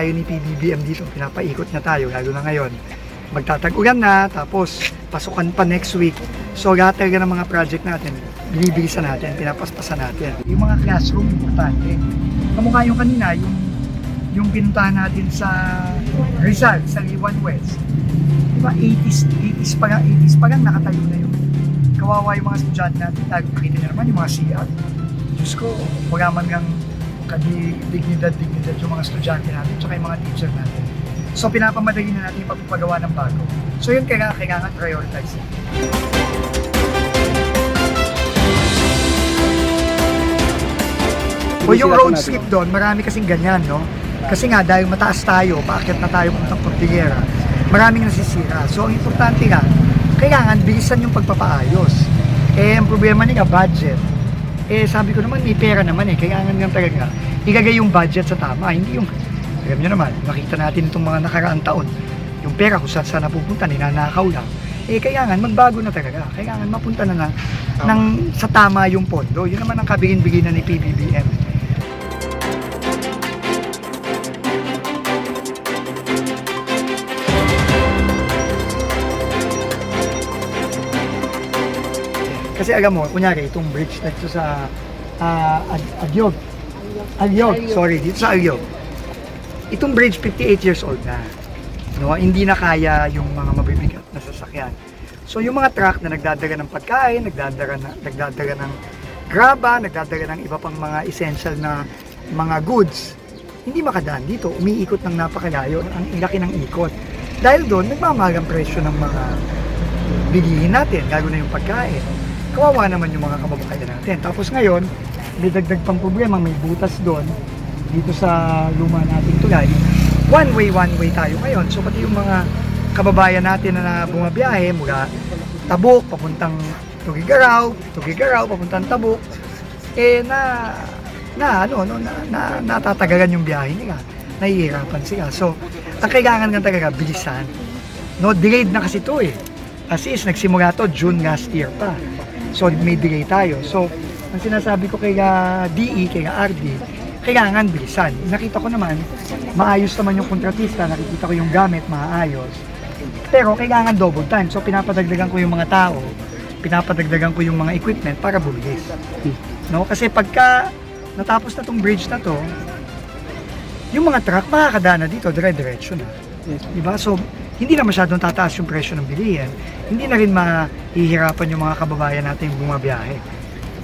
tayo ni PBBM dito, pinapaikot na tayo, lalo na ngayon. Magtatag-ulan na, tapos pasukan pa next week. So lahat talaga ng mga project natin, binibilisan natin, pinapaspasan natin. Yung mga classroom, importante. Kamukha yung kanina, yung pinuntahan natin sa Rizal, sa Liwan West. Diba, 80s pa lang nakatayo na yun. Kawawa yung mga estudyante natin, lagi makita nyo naman yung mga CR. Diyos ko, wala man lang dignidad yung mga estudyante natin, tsaka yung mga teacher natin. So pinapamadali na natin yung pagpapagawa ng bago. So yun kailangan prioritize. O yung road slip doon, marami kasing ganyan, no? Kasi nga dahil mataas tayo, paakyat na tayo puntang Cordillera, maraming nasisira. So ang importante nga, kailangan bilisan yung pagpapaayos. Ang problema nila, budget. Sabi ko naman, may pera naman kailangan nga talaga ilagay yung budget sa tama, hindi yung, alam nyo naman, nakita natin itong mga nakaraang taon, yung pera kung saan napupunta, ninanakaw lang. Kailangan magbago na talaga, kailangan mapunta na sa tama yung pondo. Yun naman ang kabigin-biginan ni PBBM. Kasi alam mo, kunyari, itong bridge na ito sa Agyog, dito sa Agyog. Itong bridge, 58 years old na. No? Hindi na kaya yung mga mabibigat na sasakyan. So yung mga truck na nagdadala ng pagkain, nagdadala ng graba, nagdadala ng iba pang mga essential na mga goods, hindi makadaan dito. Umiikot ng napakalayo, ang laki ng ikot. Dahil doon, nagmamahal ang presyo ng mga bilihin natin, lalo na yung pagkain. Kawawa naman yung mga kababayan natin. Tapos ngayon, may dagdag pang problema, may butas doon, dito sa luma nating tulay. One way tayo ngayon. So pati yung mga kababayan natin na bumabiyahe mula Tabuk, papuntang Tugigaraw, papuntang Tabuk, natatagalan yung biyahe nila. Nahihirapan sila. So, ang kailangan nga talaga, bilisan. No, delayed na kasi ito As is, nagsimula to June last year pa. So, may delay tayo. So, ang sinasabi ko kay DE, kay RD, kailangan bilisan. Nakita ko naman, maayos naman yung kontratista, nakikita ko yung gamit, maayos. Pero kailangan double time. So, pinapadagdagan ko yung mga tao, pinapadagdagan ko yung mga equipment para bumilis. No? Kasi pagka natapos na tong bridge na to, yung mga truck makakadaan na dito, dire-diretso na. Diba? So, hindi na masyadong tataas yung presyo ng bilihin. Hindi na rin mahihirapan yung mga kababayan natin yung bumabiyahe.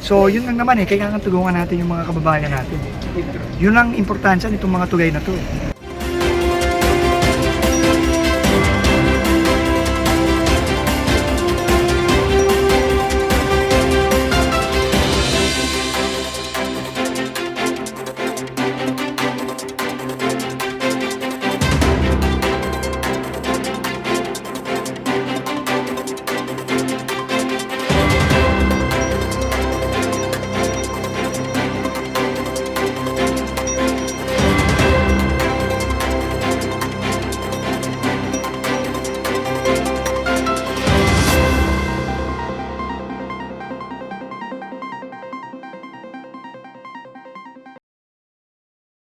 So, yun lang naman kailangan tulungan natin yung mga kababayan natin. Yun ang importansya nitong mga tulay na to.